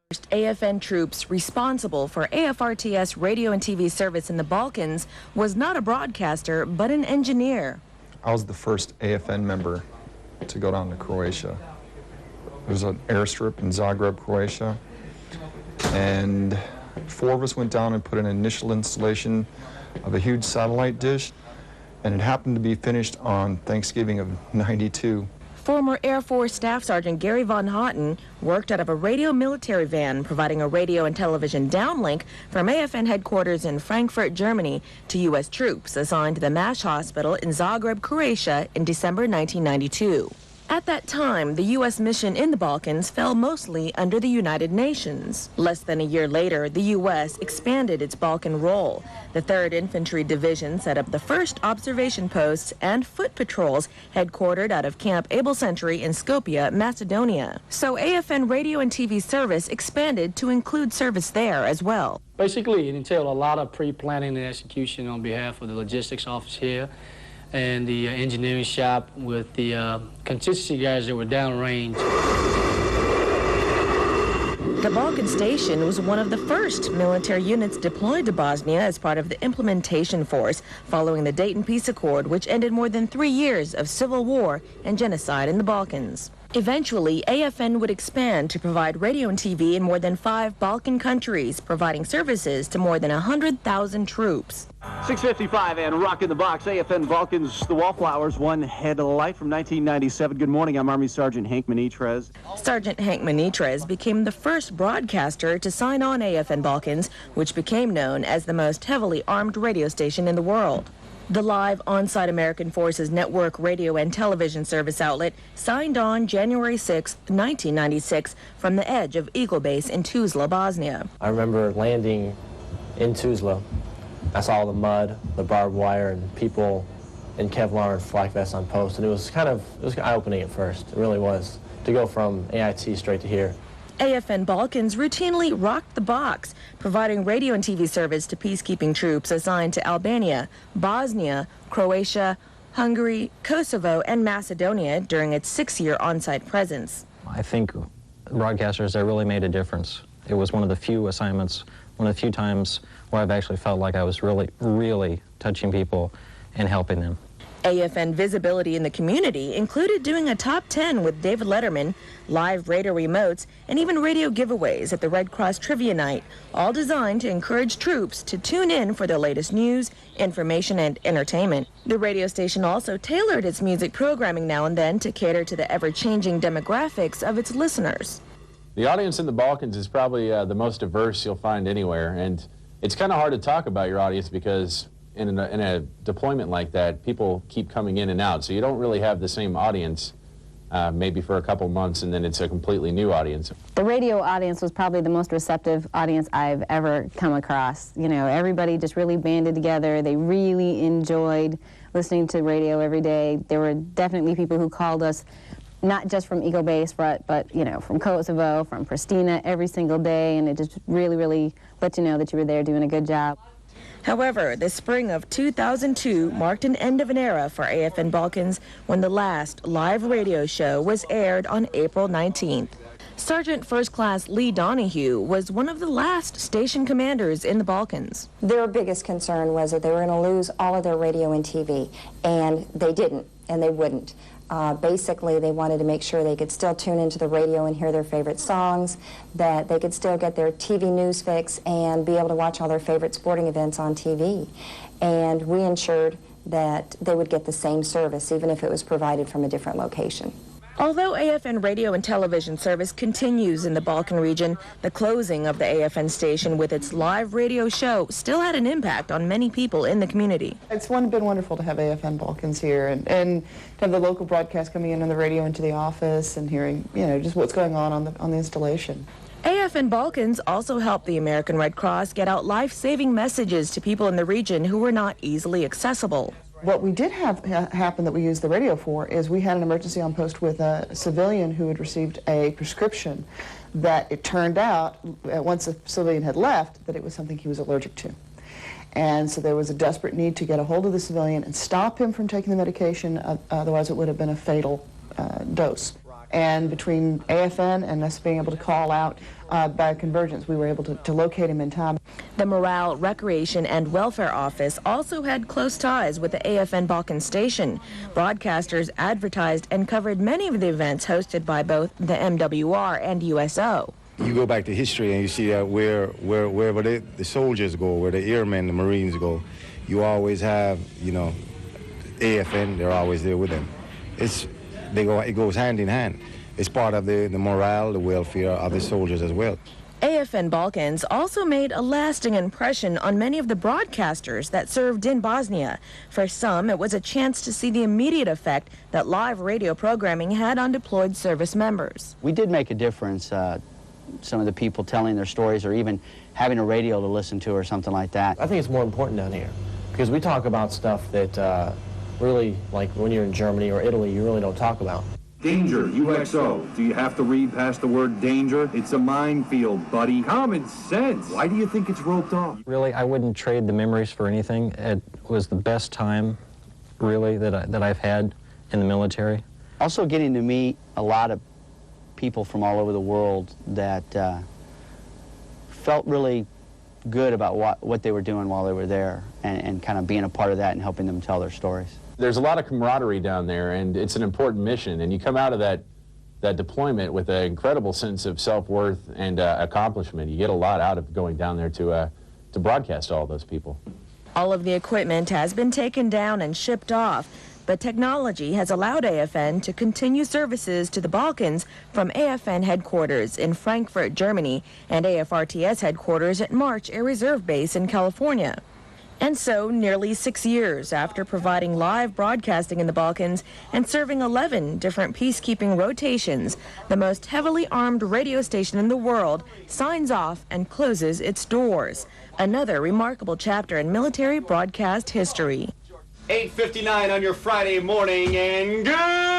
First AFN troops responsible for AFRTS radio and TV service in the Balkans was not a broadcaster, but an engineer. I was the first AFN member to go down to Croatia. There's an airstrip in Zagreb, Croatia, and 4 of us went down and put an initial installation of a huge satellite dish, and it happened to be finished on Thanksgiving of '92. Former Air Force Staff Sergeant Gary Von Houten worked out of a radio military van, providing a radio and television downlink from AFN headquarters in Frankfurt, Germany, to U.S. troops assigned to the MASH hospital in Zagreb, Croatia in December 1992. At that time, the U.S. mission in the Balkans fell mostly under the United Nations. Less than a year later, the U.S. expanded its Balkan role. The 3rd Infantry Division set up the first observation posts and foot patrols headquartered out of Camp Able Sentry in Skopje, Macedonia. So AFN radio and TV service expanded to include service there as well. Basically, it entailed a lot of pre-planning and execution on behalf of the logistics office here and the engineering shop with the contingency guys that were downrange. The Balkan Station was one of the first military units deployed to Bosnia as part of the implementation force following the Dayton Peace Accord, which ended more than 3 years of civil war and genocide in the Balkans. Eventually, AFN would expand to provide radio and TV in more than 5 Balkan countries, providing services to more than 100,000 troops. 6:55 and Rock in the Box. AFN Balkans, the Wallflowers, one headlight from 1997. Good morning, I'm Army Sergeant Hank Manitrez. Sergeant Hank Manitrez became the first broadcaster to sign on AFN Balkans, which became known as the most heavily armed radio station in the world. The live on-site American Forces Network radio and television service outlet signed on January 6, 1996 from the edge of Eagle Base in Tuzla, Bosnia. I remember landing in Tuzla. I saw the mud, the barbed wire, and people in Kevlar and flak vests on post, and it was eye-opening at first. It really was, to go from AIT straight to here. AFN Balkans routinely rocked the box, providing radio and TV service to peacekeeping troops assigned to Albania, Bosnia, Croatia, Hungary, Kosovo, and Macedonia during its 6-year on-site presence. I think broadcasters, that really made a difference. It was one of the few assignments, one of the few times where I've actually felt like I was really touching people and helping them. AFN visibility in the community included doing a top 10 with David Letterman, live radio remotes, and even radio giveaways at the Red Cross Trivia Night, all designed to encourage troops to tune in for the latest news, information, and entertainment. The radio station also tailored its music programming now and then to cater to the ever-changing demographics of its listeners. The audience in the Balkans is probably the most diverse you'll find anywhere, and it's kind of hard to talk about your audience because in a deployment like that, people keep coming in and out, so you don't really have the same audience maybe for a couple months, and then it's a completely new audience. The radio audience was probably the most receptive audience I've ever come across. You know, everybody just really banded together. They really enjoyed listening to radio every day. There were definitely people who called us not just from Eagle Base, but you know, from Kosovo, from Pristina every single day, and it just really let you know that you were there doing a good job. However, the spring of 2002 marked an end of an era for AFN Balkans when the last live radio show was aired on April 19th. Sergeant First Class Lee Donahue was one of the last station commanders in the Balkans. Their biggest concern was that they were going to lose all of their radio and TV, and they didn't, and they wouldn't. Basically, they wanted to make sure they could still tune into the radio and hear their favorite songs, that they could still get their TV news fix and be able to watch all their favorite sporting events on TV. And we ensured that they would get the same service, even if it was provided from a different location. Although AFN radio and television service continues in the Balkan region, the closing of the AFN station with its live radio show still had an impact on many people in the community. It's been wonderful to have AFN Balkans here and to have the local broadcast coming in on the radio into the office and hearing, you know, just what's going on the installation. AFN Balkans also helped the American Red Cross get out life-saving messages to people in the region who were not easily accessible. What we did have happen that we used the radio for is we had an emergency on post with a civilian who had received a prescription that it turned out, once the civilian had left, that it was something he was allergic to. And so there was a desperate need to get a hold of the civilian and stop him from taking the medication, otherwise it would have been a fatal dose. And between AFN and us being able to call out by convergence, we were able to locate him in time. The Morale, Recreation, and Welfare Office also had close ties with the AFN Balkans station. Broadcasters advertised and covered many of the events hosted by both the MWR and USO. You go back to history and you see wherever the soldiers go, where the airmen, the Marines go, you always have, you know, AFN, they're always there with them. It goes hand in hand. It's part of the morale, the welfare of the soldiers as well. AFN Balkans also made a lasting impression on many of the broadcasters that served in Bosnia. For some, it was a chance to see the immediate effect that live radio programming had on deployed service members. We did make a difference, some of the people telling their stories or even having a radio to listen to or something like that. I think it's more important down here because we talk about stuff that really, like when you're in Germany or Italy, you really don't talk about. Danger, UXO. Do you have to read past the word danger? It's a minefield, buddy. Common sense. Why do you think it's roped off? Really, I wouldn't trade the memories for anything. It was the best time, really, that I've had in the military. Also getting to meet a lot of people from all over the world that felt really good about what they were doing while they were there and kind of being a part of that and helping them tell their stories. There's a lot of camaraderie down there, and it's an important mission, and you come out of that deployment with an incredible sense of self-worth and accomplishment. You get a lot out of going down there to broadcast to all those people. All of the equipment has been taken down and shipped off, but technology has allowed AFN to continue services to the Balkans from AFN headquarters in Frankfurt, Germany, and AFRTS headquarters at March Air Reserve Base in California. And so, nearly 6 years after providing live broadcasting in the Balkans and serving 11 different peacekeeping rotations, the most heavily armed radio station in the world signs off and closes its doors. Another remarkable chapter in military broadcast history. 8:59 on your Friday morning, and good